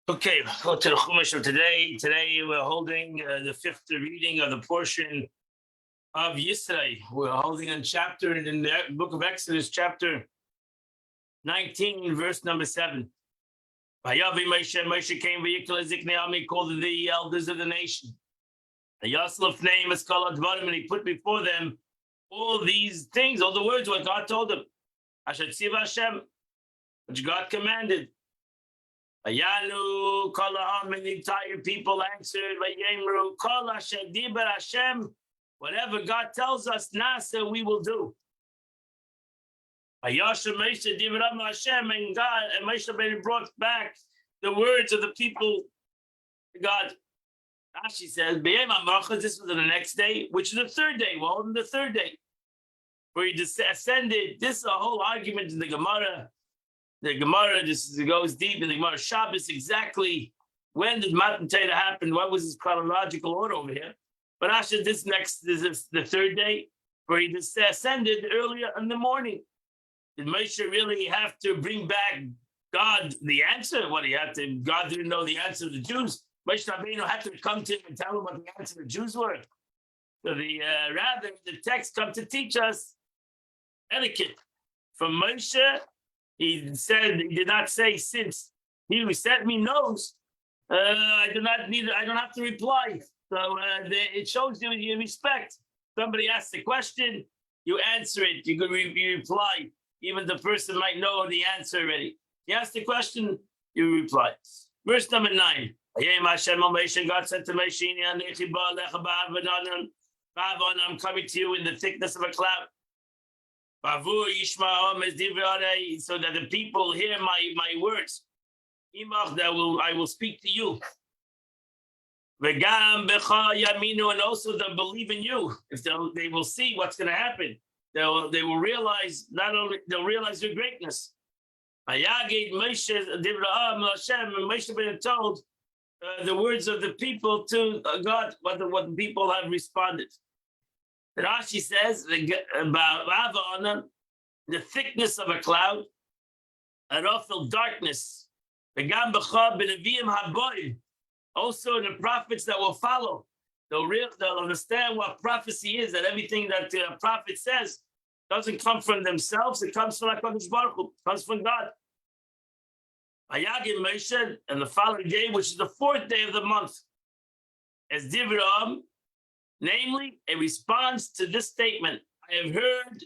Okay, go to the Chumash of today. Today we're holding the fifth reading of the portion of Yisrael. We're holding a chapter in the book of Exodus, chapter 19, verse number 7. Moshe came he called the elders of the nation. The Yaslef name is called Advarim, and he put before them all these things, all the words what God told them. Asher tziva Hashem, which God commanded. Ayanu Kala, and the entire people answered, Vayemru Kala Shadibar Hashem, whatever God tells us, Nasa, we will do. Ayasha Moshe Divram Hashem, and God and Moshe brought back the words of the people to God. Rashi says, this was the next day, which is the third day. Well, on the third day, where he ascended. This is a whole argument in the Gemara. The Gemara goes deep in the Gemara Shabbos. Exactly when did Matan Torah happen? What was his chronological order over here? But actually, this is the third day where he ascended earlier in the morning. Did Moshe really have to bring back God the answer? What he had to? God didn't know the answer to the Jews. Moshe Rabbeinu had to come to him and tell him what the answer to the Jews were. So rather the text come to teach us etiquette. From Moshe, he did not say, since he who sent me knows, I don't have to reply. So it shows you respect. Somebody asks a question, you answer it, you reply. Even the person might know the answer already. He asked the question, you reply. Verse number 9. God said to Moshe, I'm coming to you in the thickness of a cloud. So that the people hear my words. I will speak to you. And also they'll believe in you. If they will see what's going to happen. They will realize, they'll realize your greatness. Moshe been told the words of the people to God, what the people have responded. Rashi says about the thickness of a cloud, and awful darkness. Also, the prophets that will follow, they'll understand what prophecy is. That everything that the prophet says doesn't come from themselves; it comes from HaKadosh Baruch Hu, it comes from God. Ayagim Moshe, and the following day, which is the fourth day of the month, as Divram. Namely, a response to this statement. I have heard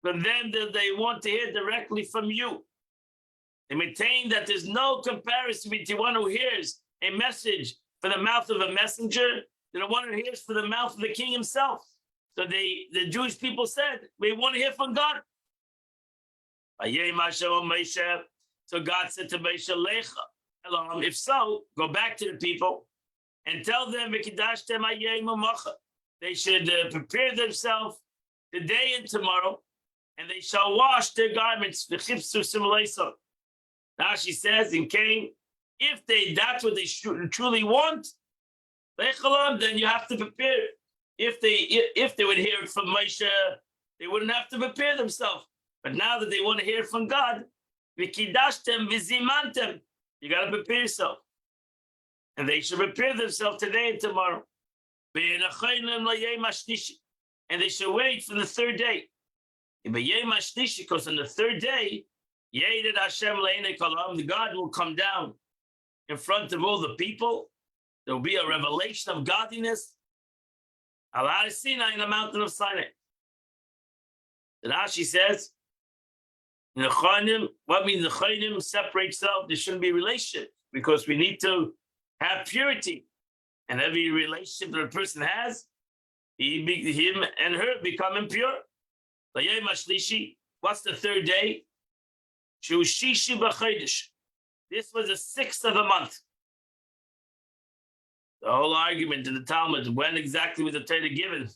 from them that they want to hear directly from you. They maintain that there's no comparison between one who hears a message from the mouth of a messenger and the one who hears from the mouth of the king himself. So the Jewish people said, we want to hear from God. So God said to Moshe, if so, go back to the people and tell them, they should prepare themselves today and tomorrow, and they shall wash their garments. Now she says in Cain, if that's what they truly want, then you have to prepare. If they would hear it from Moshe, they wouldn't have to prepare themselves. But now that they want to hear from God, you got to prepare yourself. And they should prepare themselves today and tomorrow. And they should wait for the third day. Because on the third day, the God will come down in front of all the people. There will be a revelation of godliness. Allah Sinai in the mountain of Sinai. And Rashi says, what means the Chayim separate self? There shouldn't be a relationship because we need to have purity. And every relationship that a person has, him and her become impure. What's the third day? This was the 6th of the month. The whole argument in the Talmud, when exactly was the Torah given?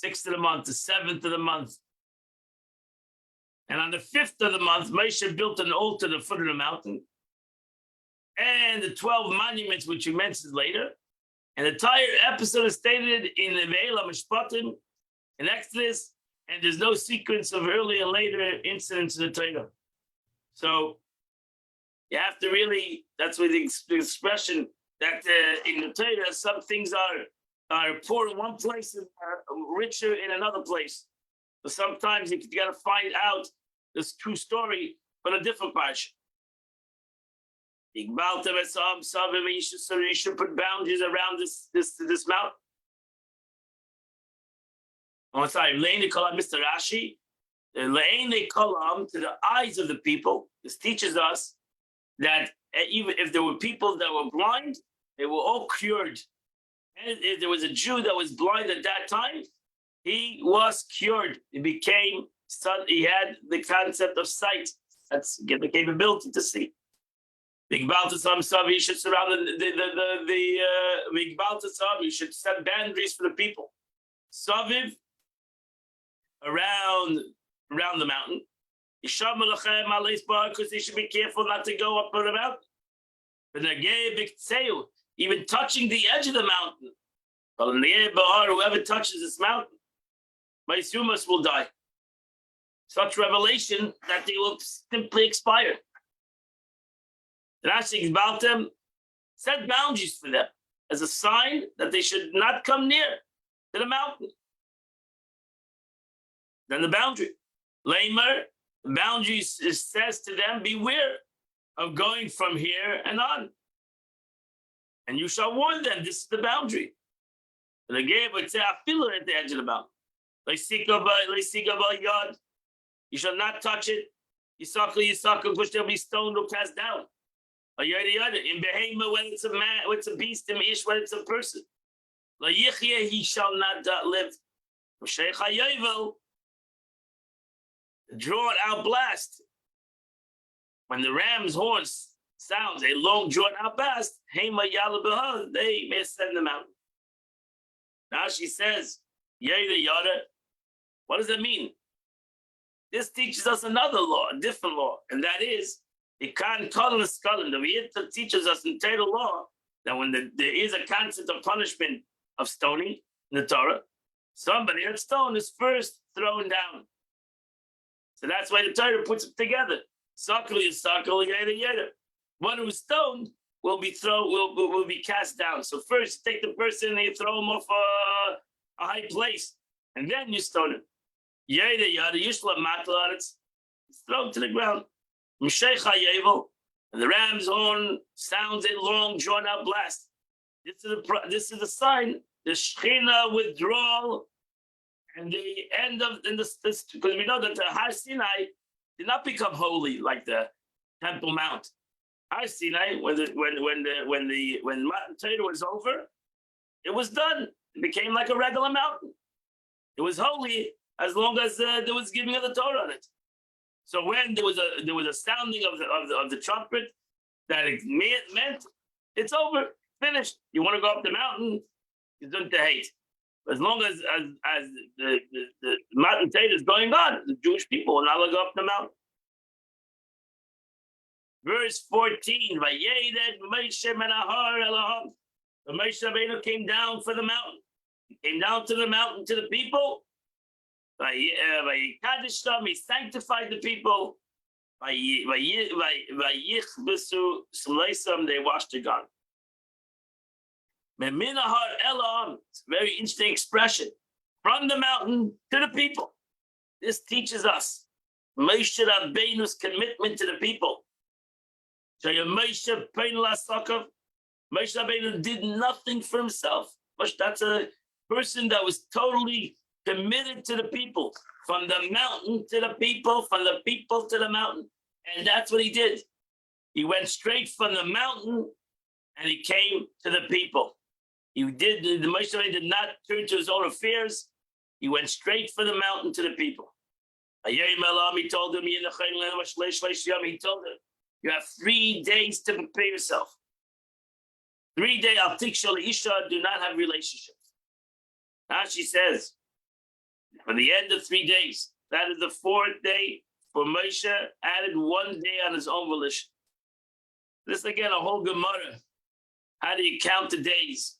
6th of the month, the 7th of the month. And on the 5th of the month, Moshe built an altar at the foot of the mountain. And the 12 monuments, which we mentioned later. And the entire episode is stated in the Ve'ela Mishpatim, in Exodus, and there's no sequence of earlier and later incidents in the Torah. So You have to really, that's where the expression that in the Torah, some things are poor in one place and are richer in another place. So sometimes you got to find out this true story from a different parsha. You should put boundaries around this mountain. Oh, sorry, Mr. Rashi, to the eyes of the people. This teaches us that even if there were people that were blind, they were all cured. And if there was a Jew that was blind at that time, he was cured. He became, he had the concept of sight. That's the capability to see. Big Baltasam Savi, you should surround Big Baltasam, you should set boundaries for the people. Saviv, around the mountain. Because they should be careful not to go up on the mountain. Even touching the edge of the mountain. Whoever touches this mountain, my sumas will die. Such revelation that they will simply expire. Rashi about them, set boundaries for them as a sign that they should not come near to the mountain. Then the boundary. Lamer, the boundary says to them, beware of going from here and on. And you shall warn them, this is the boundary. And the Gabe would say, I feel it at the edge of the mountain. You shall not touch it. Yisaka, which they'll be stoned or cast down. In Behema, when it's a man, when it's a beast, in Ish, when it's a person. He shall not live. Drawn out blast. When the ram's horn sounds a long drawn out blast, Hema Yala, they may send them out. Now she says, Yada Yada. What does that mean? This teaches us another law, a different law, and that is Ikan Kolan Skolan. The Vayita teaches us in Torah law that when there is a concept of punishment of stoning in the Torah, somebody at stone is first thrown down. So that's why the Torah puts it together. Sakali is sakali, yada yada. One who is stoned will be will be cast down. So first take the person and you throw him off a high place, and then you stone him. Yada yada, yishla matla, it's thrown to the ground. Mshecha yevel, and the ram's horn sounds a long drawn out blast. This is a sign, the Shechina withdrawal. And the end of this because we know that the Har Sinai did not become holy like the Temple Mount. Har Sinai, when Matan Torah was over, it was done. It became like a regular mountain. It was holy as long as there was giving of the Torah on it. So when there was a sounding of the trumpet, that it meant it's over, finished. You want to go up the mountain, you don't hate. As long as the mountain Torah is going on, the Jewish people will not go up the mountain. Verse 14, Moshe Rabbeinu came down for the mountain. He came down to the mountain to the people. He sanctified the people. They washed their garment. It's a very interesting expression. From the mountain to the people. This teaches us Moshe Rabbeinu's commitment to the people. Moshe Rabbeinu did nothing for himself. That's a person that was totally committed to the people. From the mountain to the people, from the people to the mountain. And that's what he did. He went straight from the mountain and he came to the people. The Moshe Rabbeinu did not turn to his own affairs. He went straight for the mountain to the people. He told them, you have 3 days to prepare yourself. 3 days, do not have relationships. Now she says, for the end of 3 days, that is the 4th day, for Moshe added 1 day on his own volition. This again, a whole Gemara. How do you count the days?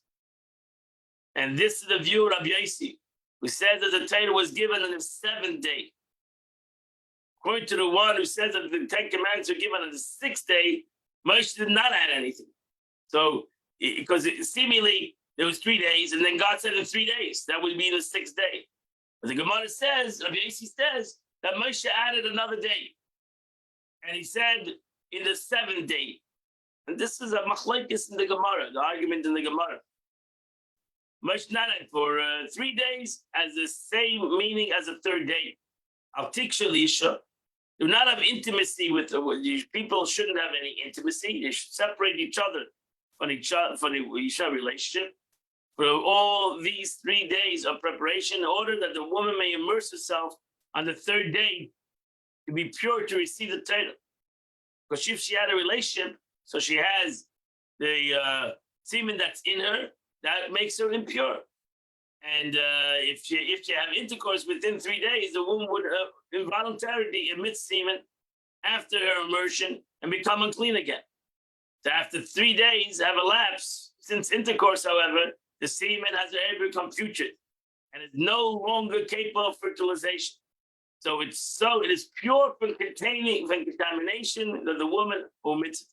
And this is the view of Rabbi Yossi, who says that the Torah was given on the 7th day. According to the one who says that the 10 Commandments were given on the 6th day, Moshe did not add anything. So, because seemingly there was 3 days, and then God said in 3 days, that would be the 6th day. But the Gemara says, Rabbi Yossi says, that Moshe added another day. And he said in the 7th day. And this is a machlekes in the Gemara, the argument in the Gemara. Moshe not added for 3 days as the same meaning as the 3rd day. Al tiksha l'isha. Do not have intimacy with people. Shouldn't have any intimacy. They should separate each other from the Isha relationship for all these 3 days of preparation, in order that the woman may immerse herself on the 3rd day to be pure to receive the Torah. Because if she had a relationship, so she has the semen that's in her, that makes her impure. And if she have intercourse within 3 days, the woman would involuntarily emit semen after her immersion and become unclean again. So after 3 days have elapsed since intercourse, however, the semen has become putrid and is no longer capable of fertilization. So it is pure from contamination that the woman omits.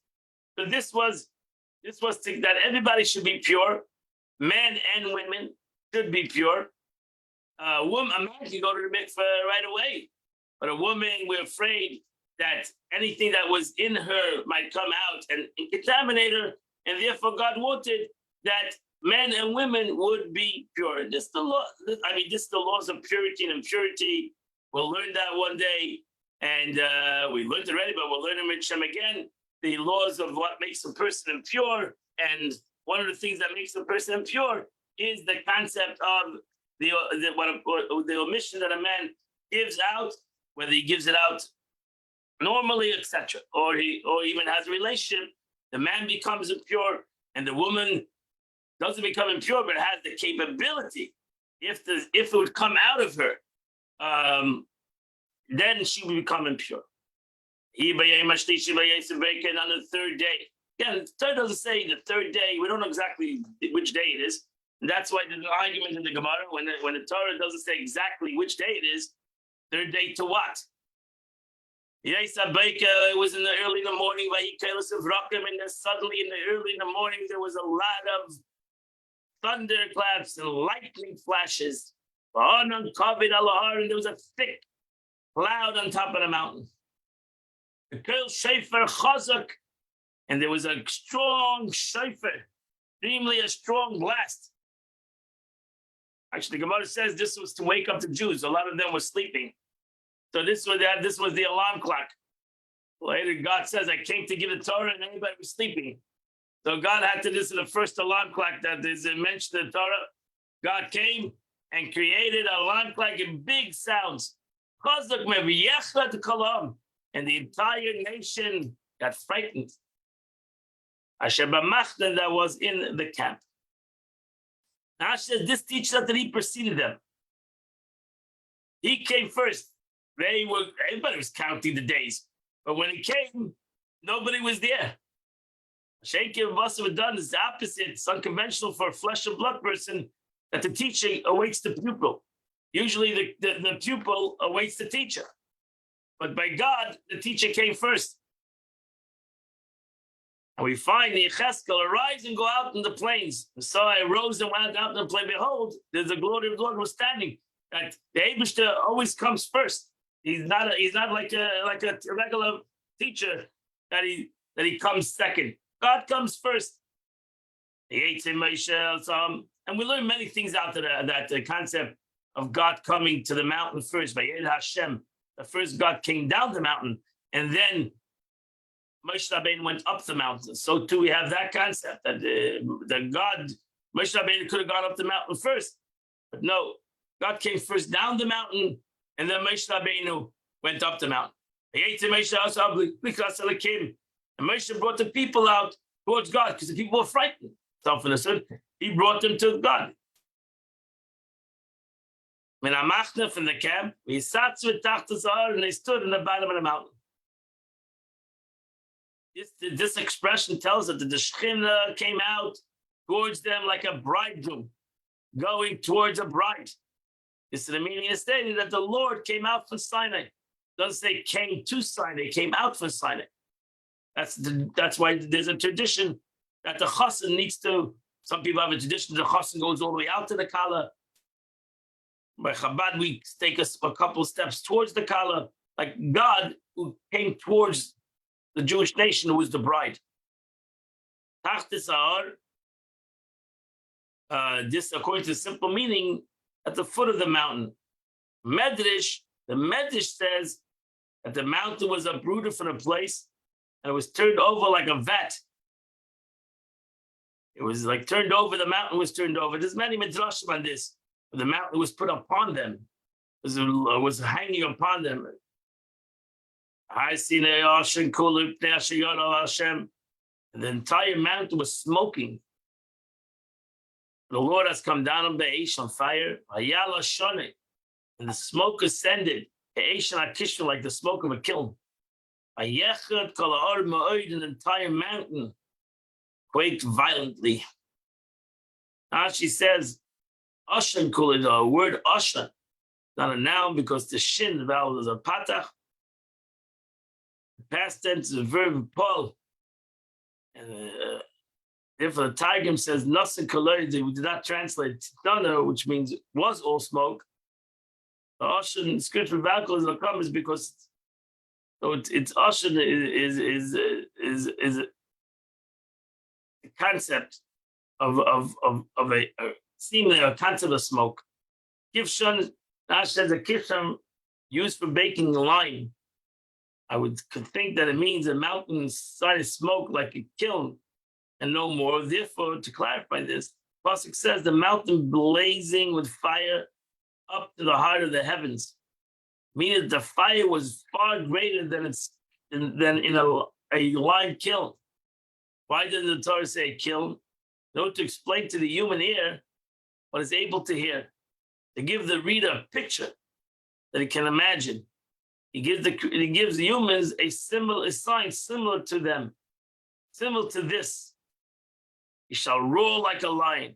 So this was that everybody should be pure, men and women should be pure. A man can go to the mikveh right away, but a woman, we're afraid that anything that was in her might come out and contaminate her, and therefore God wanted that men and women would be pure. And this is the law. This is the laws of purity and impurity. We'll learn that one day, and we learned it already, but we'll learn them in Shem again. The laws of what makes a person impure, and one of the things that makes a person impure is the concept of the omission that a man gives out, whether he gives it out normally, etc., or even has a relationship. The man becomes impure, and the woman doesn't become impure, but has the capability. If it would come out of her, then she would become impure. And on the 3rd day, again, the Torah doesn't say the 3rd day. We don't know exactly which day it is. And that's why there's an argument in the Gemara when the Torah doesn't say exactly which day it is. 3rd day to what? It was in the early in the morning, and then suddenly in the early in the morning there was a lot of thunderclaps and lightning flashes. And there was a thick cloud on top of the mountain. And there was a strong shofar, extremely a strong blast. Actually, the Gemara says this was to wake up the Jews. A lot of them were sleeping. So this was the alarm clock. Later, God says, I came to give the Torah and everybody was sleeping. So God had to, this is the first alarm clock that is mentioned in the Torah. God came and created an alarm clock in big sounds. And the entire nation got frightened. That was in the camp. Now says this teaches us that he preceded them. He came first. Everybody was counting the days. But when he came, nobody was there. Sheikh must have done is the opposite. It's unconventional for a flesh and blood person that the teacher awaits the pupil. Usually the pupil awaits the teacher. But by God, the teacher came first. And we find the Yecheskel, arise and go out in the plains. And so I rose and went out in the plain. Behold, there's the glory of the Lord was standing. That the Eibishter always comes first. He's not like a regular teacher that he comes second. God comes first. He ate in Moshe, and we learn many things out of that the concept of God coming to the mountain first. By Yed Hashem, the first God came down the mountain, and then Moshe Rabbeinu went up the mountain. So too we have that concept that Moshe Rabbeinu could have gone up the mountain first, but no, God came first down the mountain, and then Moshe Rabbeinu went up the mountain. And Moshe brought the people out towards God because the people were frightened. So he brought them to God. From the camp, and they stood in the bottom of the mountain. This expression tells us that the Shekhinah came out towards them like a bridegroom going towards a bride. This is the meaning of stating that the Lord came out from Sinai. It doesn't say came to Sinai, came out from Sinai. That's why there's a tradition that the chassan needs to. Some people have a tradition the chassan goes all the way out to the kala. By Chabad, we take us a couple steps towards the kala, like God who came towards the Jewish nation, who was the bride. Tachtis this according to the simple meaning, at the foot of the mountain. Medrash, the Medrash says that the mountain was uprooted from the place and it was turned over like a vat. It was like turned over, the mountain was turned over. There's many midrashim on this. The mountain was put upon them. It was hanging upon them. And the entire mountain was smoking. The Lord has come down on Be'esh on fire. And the smoke ascended. Like the smoke of a kiln. And the entire mountain quaked violently. Now she says, Ashan Kula, the word Ashan, not a noun because the shin vowel is a patach. The past tense is a verb Paul. And therefore the Targum says Nasan Kaloi, we did not translate Tana, which means was all smoke. The Ashan scripture vowel is because so it's Ashan is a concept of a seemingly a concept of smoke. Kivshon, Nash says a kivshon used for baking lime. I could think that it means a mountain started smoke like a kiln and no more. Therefore, to clarify this, Pasuk says the mountain blazing with fire up to the heart of the heavens, meaning that the fire was far greater than in a lime kiln. Why didn't the Torah say kiln? No, to explain to the human ear what it's able to hear, to give the reader a picture that he can imagine. He gives the humans a sign similar to them, similar to this. He shall roar like a lion.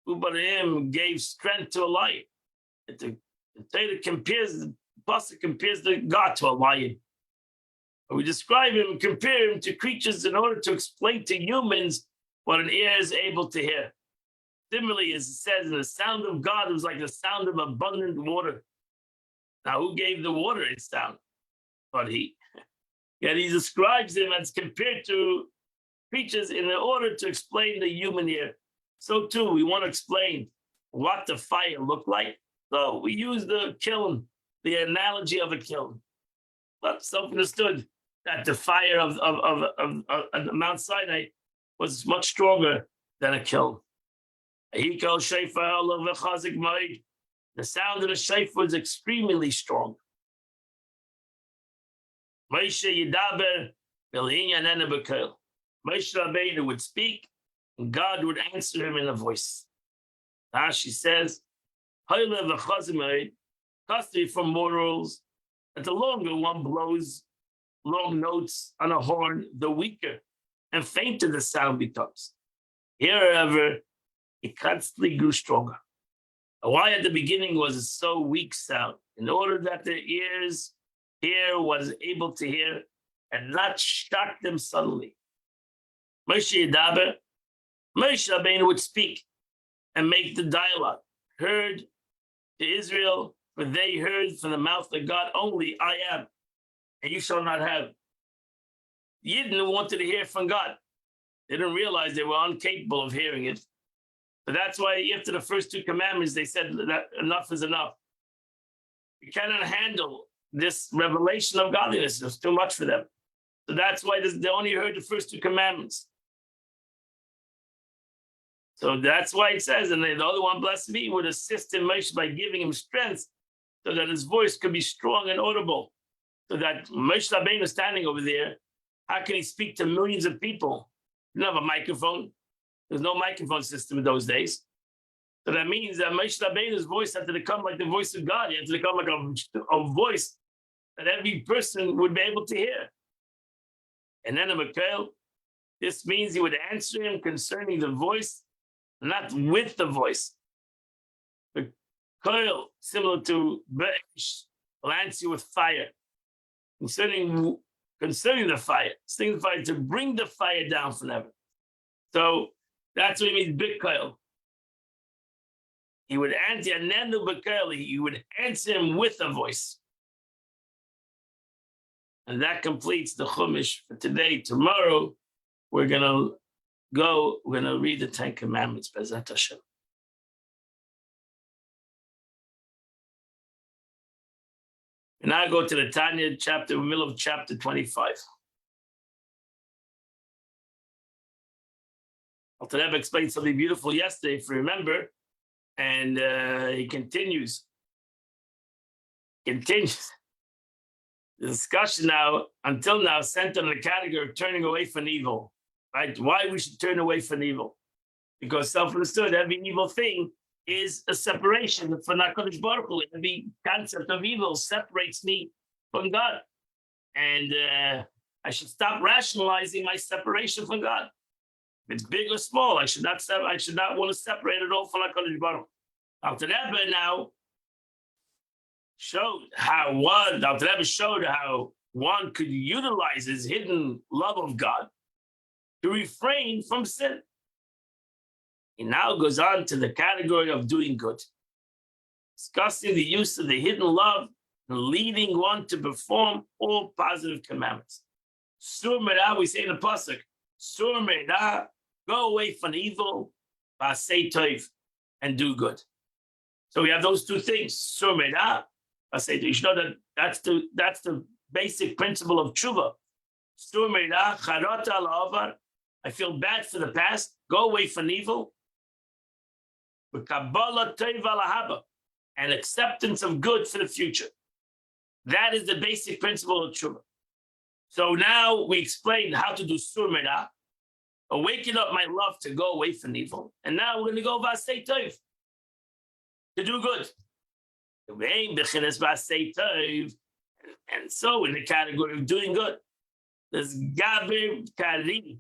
Ubarim gave strength to a lion. The Torah compares the God to a lion. We describe him, compare him to creatures in order to explain to humans what an ear is able to hear. Similarly, as it says, the sound of God was like the sound of abundant water. Now, who gave the water its sound? But he. Yet he describes him as compared to creatures in order to explain the human ear. So too, we want to explain what the fire looked like. So we use the kiln, the analogy of a kiln. But self-understood that the fire of Mount Sinai was much stronger than a kiln. The sound of the shofar was extremely strong. Moshe Yedaber Moshe Rabbeinu would speak, and God would answer him in a voice. Rashi says, customary for mortals, that the longer one blows long notes on a horn, the weaker and fainter the sound becomes. Here, however, it constantly grew stronger. Why at the beginning was it so weak sound? In order that their ears hear what is able to hear and not shock them suddenly. Moshe Rabbeinu would speak and make the dialogue heard to Israel, for they heard from the mouth of God only, I am, and you shall not have. Yidden wanted to hear from God. They didn't realize they were incapable of hearing it. But that's why after the first two commandments, they said that enough is enough. You cannot handle this revelation of godliness. It's too much for them. So that's why they only heard the first two commandments. So that's why it says, and the other one, blessed be, would assist him Moshe by giving him strength so that his voice could be strong and audible. So that Moshe Rabbeinu standing over there, how can he speak to millions of people? He didn't have a microphone. There's no microphone system in those days. So that means that Moshe Rabbeinu's voice had to come like the voice of God. He had to come like a voice that every person would be able to hear. And then a Mikhail, this means he would answer him concerning the voice, not with the voice. The coil, similar to Be'esh, will answer you with fire. Concerning concerning the fire. Extinguish the fire to bring the fire down from heaven. So that's what it means, Bikkel. He would answer, he would answer him with a voice. And that completes the Chumash for today. Tomorrow, we're going to read the Ten Commandments, Bezat Hashem. And now go to the Tanya chapter, middle of chapter 25. Alter Rebbe explained something beautiful yesterday, if you remember, and he continues. The discussion now, until now, centered on the category of turning away from evil, right? Why we should turn away from evil. Because self-understood, every evil thing is a separation from HaKadosh Baruch Hu. Every concept of evil separates me from God. And I should stop rationalizing my separation from God. If it's big or small, I should not want to separate it all from HaKadosh Baruch Hu. Alter Rebbe now showed how one could utilize his hidden love of God to refrain from sin. He now goes on to the category of doing good, discussing the use of the hidden love and leading one to perform all positive commandments. Sur Merah, we say in the pasuk, Sur Merah, go away from evil, Basei Tov, and do good. So we have those two things. Sur Merah, Basei Tov. You should know that that's the basic principle of tshuva. Sur Merah, Charata al-Avar. I feel bad for the past. Go away from evil. And acceptance of good for the future. That is the basic principle of tshuva. So now we explained how to do sur merah, awaken up my love to go away from evil. And now we're going to go vasei tov, to do good. And so in the category of doing good, there's Gaber Kari,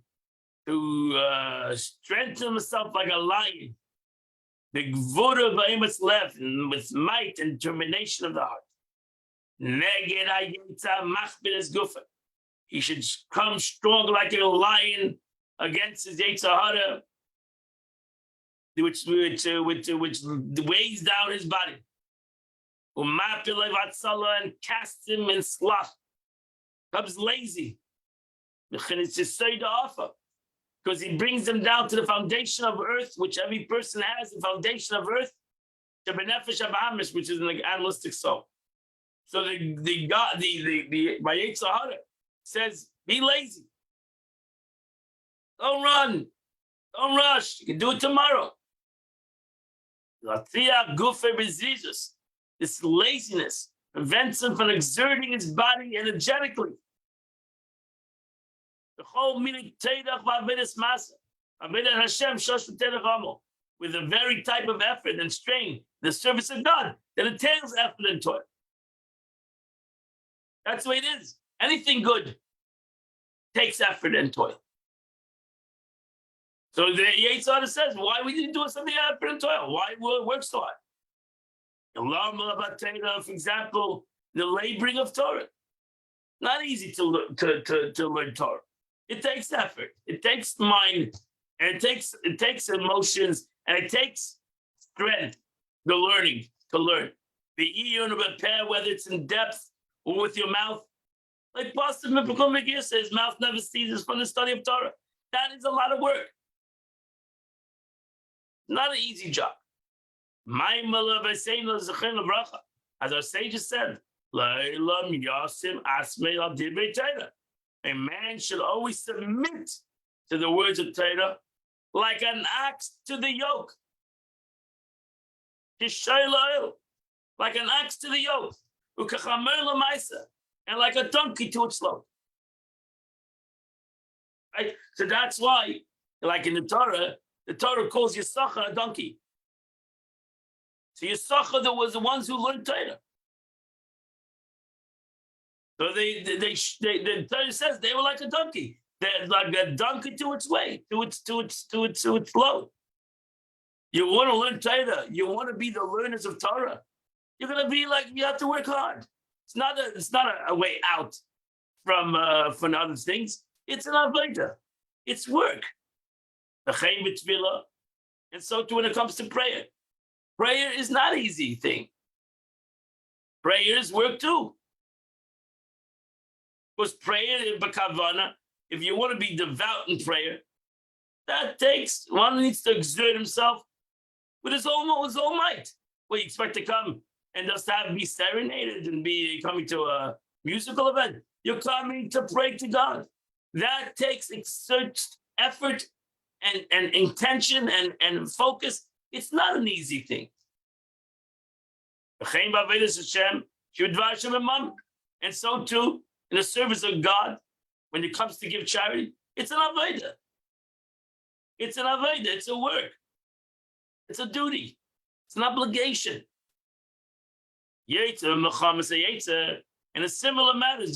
to strengthen himself like a lion. The Gvura Ba'imus left with might and determination of the heart. Neged Hayetza Machbir Gufa. He should come strong like a lion against his Yetzer Hara, which weighs down his body. And casts him in sloth. Becomes lazy. It's just say the offer. Because he brings them down to the foundation of earth, which every person has, the foundation of earth, the benefesh abahamis, which is an animalistic soul. So the Yetzer Hara says, be lazy. Don't run. Don't rush. You can do it tomorrow. This laziness prevents him from exerting his body energetically. The whole meaning with a very type of effort and strain, the service of God that entails effort and toil. That's the way it is. Anything good takes effort and toil. So the Yetzer Hara says, why we didn't do something effort and toil? Why work so hard? For example, the laboring of Torah. Not easy to learn Torah. It takes effort. It takes mind, and it takes emotions, and it takes strength. The learning to learn. The iyun repair, whether it's in depth or with your mouth. Like Pastor Mipukul Megir says, mouth never ceases from the study of Torah. That is a lot of work. Not an easy job. As our sages said, a man should always submit to the words of Torah like an ox to the yoke. Like an ox to the yoke. And like a donkey to its load. Right? So that's why, like in the Torah calls Yisachar a donkey. So Yisachar was the ones who learned Torah. So the Torah says they were like a donkey. They're like a donkey to its way, to its load. You want to learn Torah. You want to be the learners of Torah. You're gonna be like, you have to work hard. It's not a way out. It's from other things. It's an avodah. It's work. And so too when it comes to prayer. Prayer is not an easy thing. Prayer is work too. Because prayer in Bakavana, if you want to be devout in prayer, that takes, one needs to exert himself with his own might. Well, you expect to come and just be serenaded and be coming to a musical event. You're coming to pray to God. That takes effort and intention and focus. It's not an easy thing. And so too, in the service of God, when it comes to give charity, it's an avodah. It's an avodah. It's a work. It's a duty. It's an obligation. And a similar matter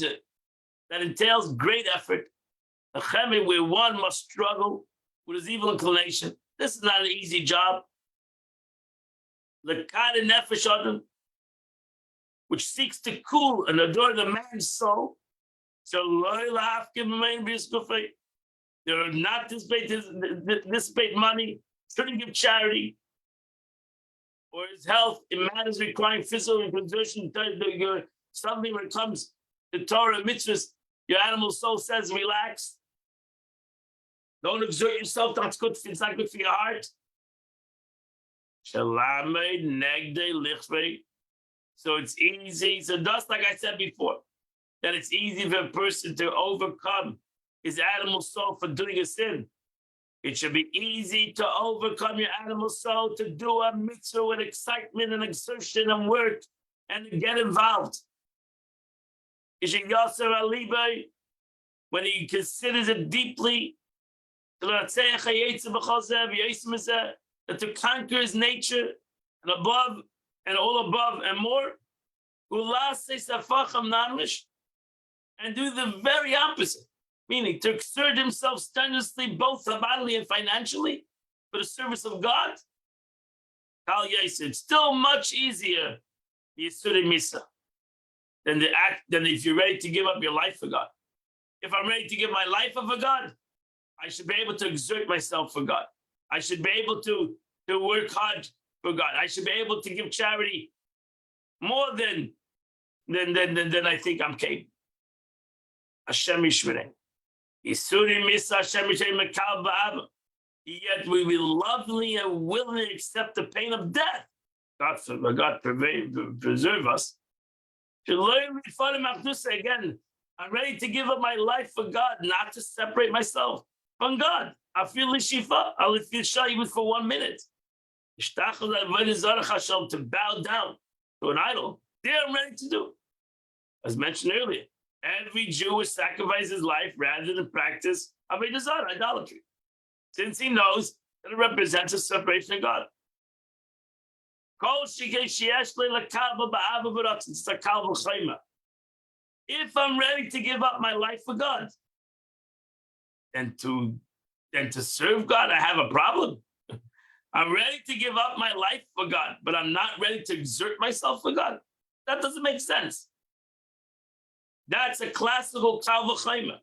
that entails great effort. A chemi where one must struggle with his evil inclination. This is not an easy job. The kind of nefesh adam, which seeks to cool and adore the man's soul. So they are not dissipate money, shouldn't give charity, or his health in matters requiring physical exertion. Something when it comes to Torah mitzvahs, your animal soul says relax. Don't exert yourself. That's good. It's not good for your heart. So it's easy. So just like I said before, that it's easy for a person to overcome his animal soul for doing a sin. It should be easy to overcome your animal soul to do a mitzvah with excitement and exertion and work and to get involved. When he considers it deeply, that to conquer his nature and above and all above and more, and do the very opposite, meaning to exert himself strenuously, both bodily and financially, for the service of God. It's still much easier than if you're ready to give up your life for God. If I'm ready to give my life up for God, I should be able to exert myself for God. I should be able to work hard for God. I should be able to give charity more than I think I'm capable. Hashem Yishmerei. Yet we will lovingly and willingly accept the pain of death. God preserve us. Again, I'm ready to give up my life for God, not to separate myself from God. I feel Lishifa. I will feel shy even for 1 minute. To bow down to an idol. There I'm ready to do. As mentioned earlier, every Jew will sacrifice his life rather than practice avodah zarah, idolatry, since he knows that it represents a separation of God. If I'm ready to give up my life for God, and to serve God, I have a problem. I'm ready to give up my life for God, but I'm not ready to exert myself for God. That doesn't make sense. That's a classical kal v'chayma.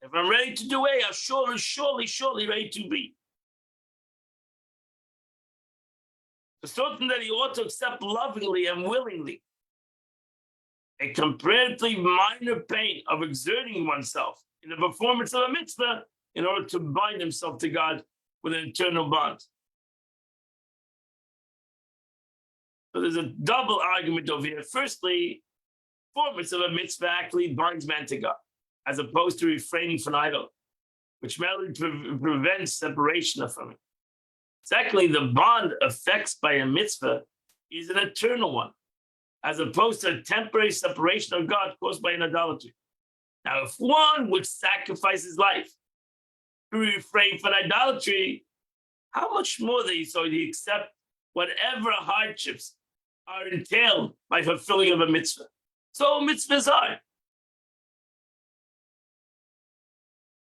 If I'm ready to do A, I'm surely ready to B. It's something that he ought to accept lovingly and willingly. A comparatively minor pain of exerting oneself in the performance of a mitzvah in order to bind himself to God with an eternal bond. So there's a double argument over here. Firstly, performance of a mitzvah actually binds man to God, as opposed to refraining from idol, which merely prevents separation from it. Secondly, the bond affected by a mitzvah is an eternal one, as opposed to a temporary separation of God caused by an idolatry. Now, if one would sacrifice his life to refrain from idolatry, how much more do you accept whatever hardships are entailed by fulfilling of a mitzvah? So mitzvahs are.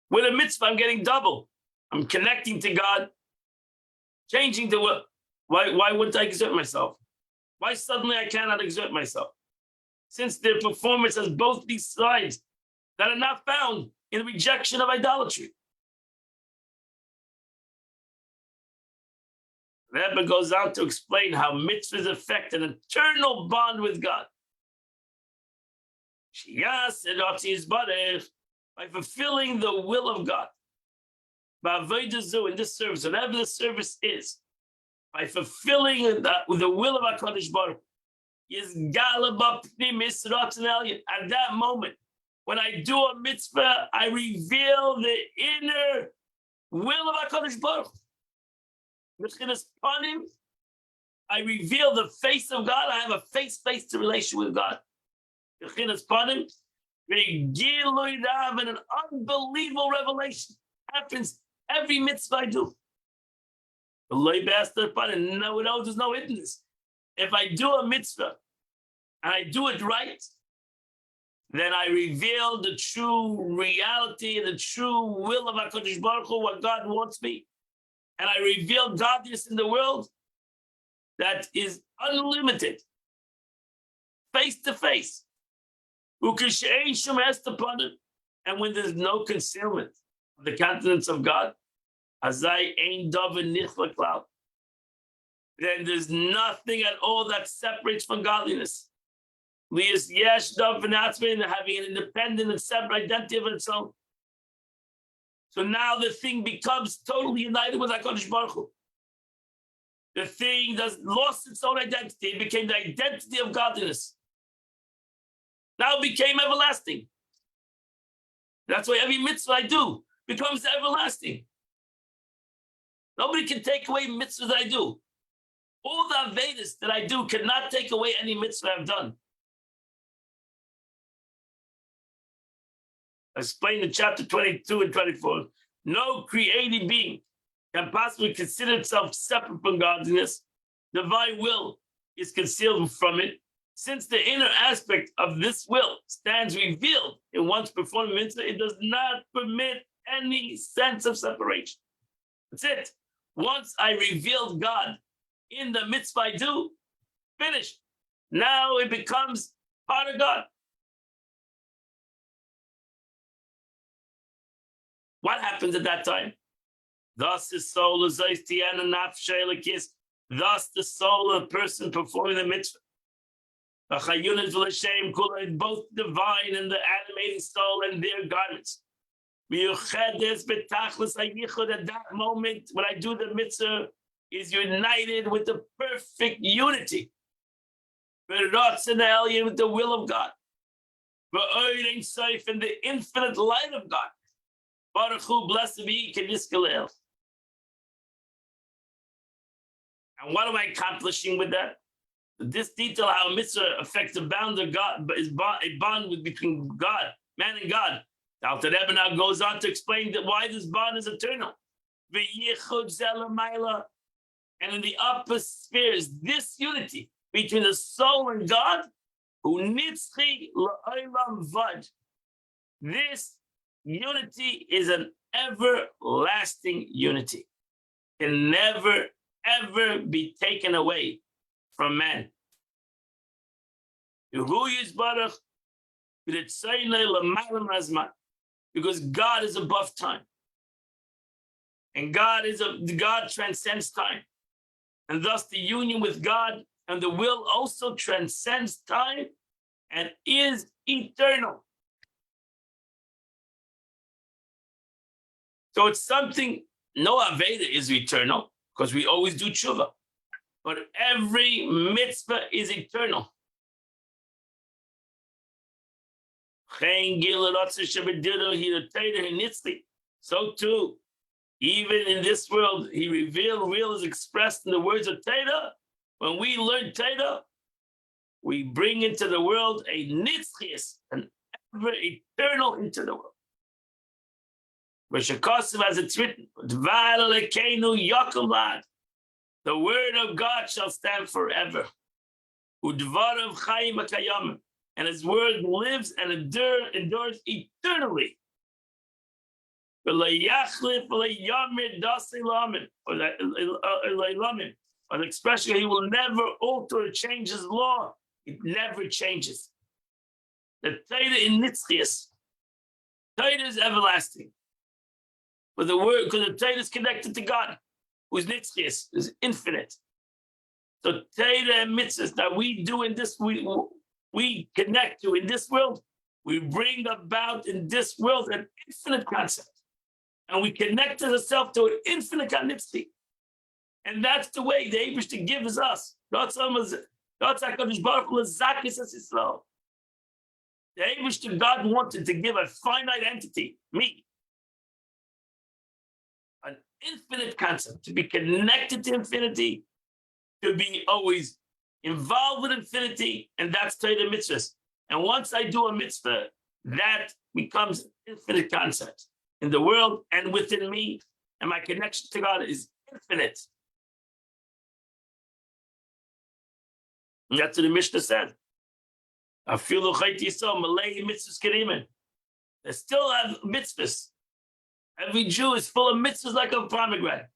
With a mitzvah, I'm getting double. I'm connecting to God, changing the will. Why wouldn't I exert myself? Why suddenly I cannot exert myself? since their performance has both these sides that are not found in the rejection of idolatry. The Rebbe goes on to explain how mitzvahs affect an eternal bond with God. By fulfilling the will of God. In this service, whatever the service is, by fulfilling the will of HaKadosh Baruch Hu, at that moment, when I do a mitzvah, I reveal the inner will of HaKadosh Baruch Hu. I reveal the face of God. I have a face-to-face relation with God. And an unbelievable revelation happens every mitzvah I do. No, there's no hiddenness. If I do a mitzvah and I do it right, then I reveal the true reality, the true will of HaKadosh Baruch Hu, what God wants me. And I reveal godliness in the world that is unlimited, face to face. And when there's no concealment of the countenance of God, then there's nothing at all that separates from godliness. Having an independent and separate identity of its own. So now the thing becomes totally united with HaKadosh Baruch Hu. The thing that lost its own identity, it became the identity of godliness. Now it became everlasting. That's why every mitzvah I do becomes everlasting. Nobody can take away mitzvahs that I do. All the Avedas that I do cannot take away any mitzvah I've done. I explained in chapter 22 and 24. No created being can possibly consider itself separate from godliness. Divine will is concealed from it. Since the inner aspect of this will stands revealed in one's performing mitzvah, it does not permit any sense of separation. That's it. Once I revealed God in the mitzvah I do, finished. Now it becomes part of God. What happens at that time? Thus the soul is thus the soul of the person performing the mitzvah. Both divine and the animating soul and their garments. At that moment, when I do the mitzvah, is united with the perfect unity. With the will of God. And the infinite light of God. Baruch Hu, blessed be Kediskalel. And what am I accomplishing with that? This detail how mitzvah affects the bond of God, is a bond between God, man and God. The Alter Rebbe now goes on to explain that why this bond is eternal. And in the upper spheres, this unity between the soul and God, this unity is an everlasting unity. Can never, ever be taken away from man. Because God is above time. And God transcends time. And thus the union with God and the will also transcends time and is eternal. So it's something, no Aveda is eternal, because we always do tshuva. But every mitzvah is eternal. So too, even in this world, he revealed, will is expressed in the words of Teda. When we learn Teda, we bring into the world a nitzchias, an ever eternal into the world. V'shekosiv, as it's written, Dvar Elokeinu yakum lad. The word of God shall stand forever. Udvarav chayim hakayamim. And his word lives and endures eternally. Or the expression, he will never alter or change his law. It never changes. The Torah in Nitzchias. Torah is everlasting. But the word, because the Torah is connected to God, who's Nitzchias, is infinite. So Torah and mitzvahs that we do in this, we connect to in this world, we bring about in this world an infinite concept. And we connect ourselves to an infinite concept. And that's the way the Eibishter gives us. The Eibishter God wanted to give a finite entity, me, an infinite concept, to be connected to infinity, to be always involved with infinity, and that's Torah mitzvahs. And once I do a mitzvah, that becomes an infinite concept in the world and within me, and my connection to God is infinite. And that's what the Mishnah said. I feel the Chayt Yisrael, Malay mitzvahs kerimen. They still have mitzvahs. Every Jew is full of mitzvahs like a pomegranate.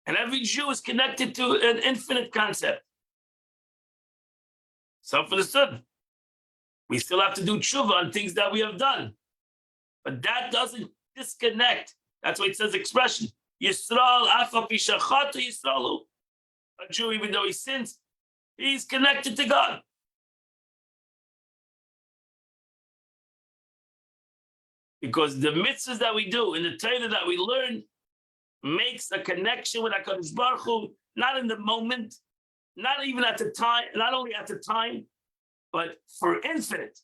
And every Jew is connected to an infinite concept. So for the sudden, we still have to do tshuva on things that we have done. But that doesn't disconnect. That's why it says expression. Yisrael, afa pishachatu Yisraelu. A Jew, even though he sins, he's connected to God. Because the mitzvahs that we do and the Torah that we learn makes a connection with HaKadosh Baruch Hu, not in the moment, not even at the time, not only at the time, but for infinite.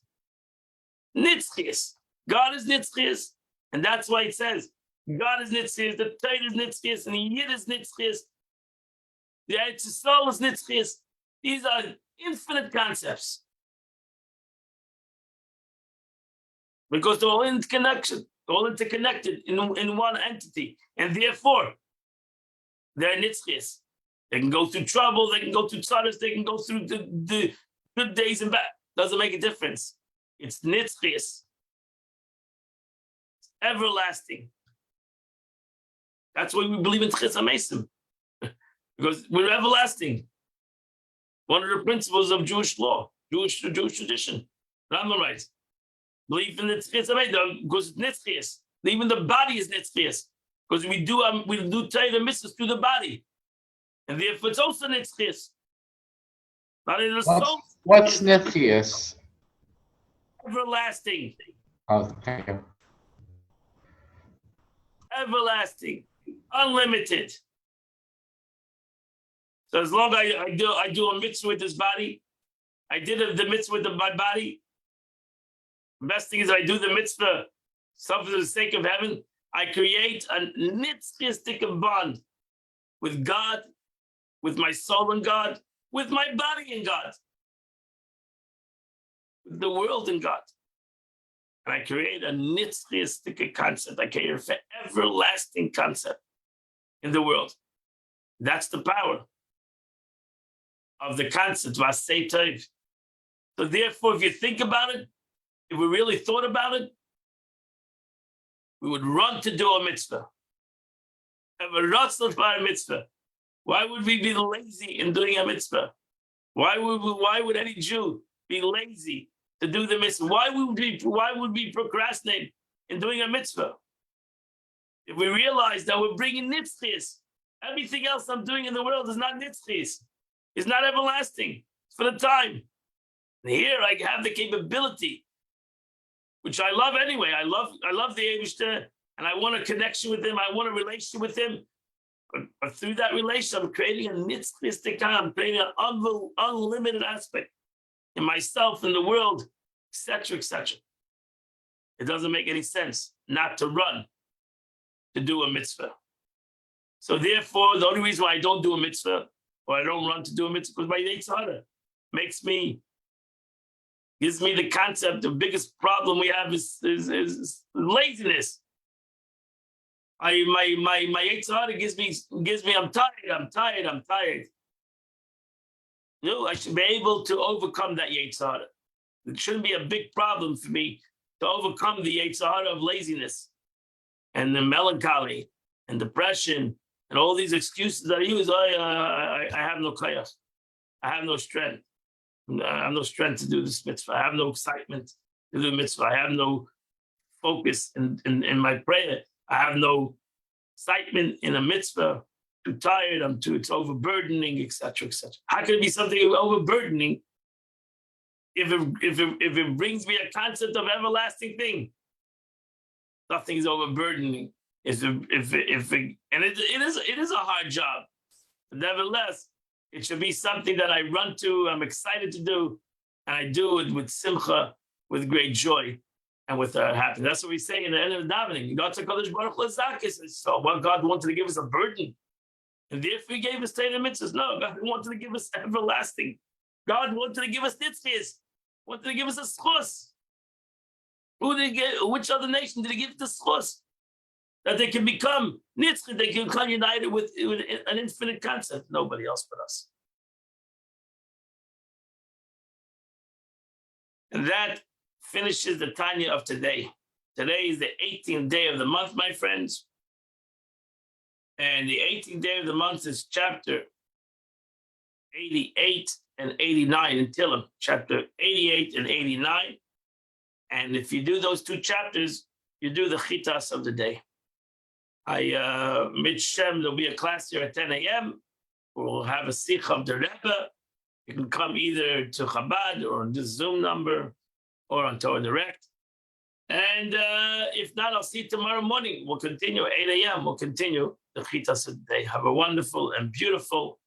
Nitzchias. God is Nitzchias. And that's why it says, God is Nitzchias, the Torah is Nitzchias, and the Yid is Nitzchias. The Eretz Yisrael is Nitzchias. These are infinite concepts. Because they're all interconnected, in one entity. And therefore, they're Nitzchias. They can go through trouble, they can go through tzaddis, they can go through the good days and bad. Doesn't make a difference. It's Nitzchias. It's everlasting. That's why we believe in Tchis HaMesim. Because we're everlasting. One of the principles of Jewish law, Jewish tradition. Rambam writes, believe in the Tchis HaMesim, because it's Nitzchias. Even the body is Nitzchias. Because we do Torah mitzvahs through the body. And therefore it's also Nitzchias. Not in the soul. What's Nitzchias? Everlasting. Okay. Everlasting. Unlimited. So as long as I do a mitzvah with this body, I did the mitzvah with my body. The best thing is I do the mitzvah, something for the sake of heaven. I create a nitzchiastic bond with God, with my soul and God, with my body and God, with the world and God. And I create a nitzchiastic concept. I create an everlasting concept in the world. That's the power of the concept, Vasei Tov. So therefore, if you think about it, if we really thought about it, we would run to do a mitzvah. Have a ratzon for a mitzvah. Why would we be lazy in doing a mitzvah? Why would any Jew be lazy to do the mitzvah? Why would we procrastinate in doing a mitzvah? If we realize that we're bringing nitzchias, everything else I'm doing in the world is not nitzchias. It's not everlasting. It's for the time. And here I have the capability, which I love anyway. I love the Eibishter, and I want a connection with him. I want a relationship with him. But through that relationship, I'm creating a nitzchiastic, I'm creating an unlimited aspect in myself, in the world, etc., etc. It doesn't make any sense not to run to do a mitzvah. So therefore, the only reason why I don't do a mitzvah, or I don't run to do a mitzvah, because my Yetzer Hara gives me the concept. The biggest problem we have is laziness. My Yetzer Hara gives me. I'm tired. No, I should be able to overcome that Yetzer Hara. It shouldn't be a big problem for me to overcome the Yetzer Hara of laziness and the melancholy and depression and all these excuses that I use. I have no chaos. I have no strength. I have no strength to do this mitzvah. I have no excitement to do the mitzvah. I have no focus in my prayer. I have no excitement in a mitzvah. Too tired. It's overburdening, etc., etc. How can it be something overburdening if it brings me a concept of everlasting thing? Nothing is overburdening. It is a hard job. But nevertheless, it should be something that I run to, I'm excited to do, and I do it with simcha, with great joy, and with happiness. That's what we say in the end of the davening. God said, "Kodesh Baruch Hu Zakis." So, well, God wanted to give us a burden, and therefore He gave us Torah mitzvahs. No, God wanted to give us everlasting. God wanted to give us nitzvahs. Wanted to give us a schus. Who did He give? Which other nation did He give the schus? That they can become nitzchah, they can become united with an infinite concept. Nobody else but us. And that finishes the Tanya of today. Today is the 18th day of the month, my friends. And the 18th day of the month is chapter 88 and 89 in Tillim, chapter 88 and 89. And if you do those two chapters, you do the chitas of the day. Midshem, there'll be a class here at 10 a.m. We'll have a sikh of the Rebbe. You can come either to Chabad or on this Zoom number or on Torah Direct. And if not, I'll see you tomorrow morning. We'll continue at 8 a.m. We'll continue the chitas of the day. Have a wonderful and beautiful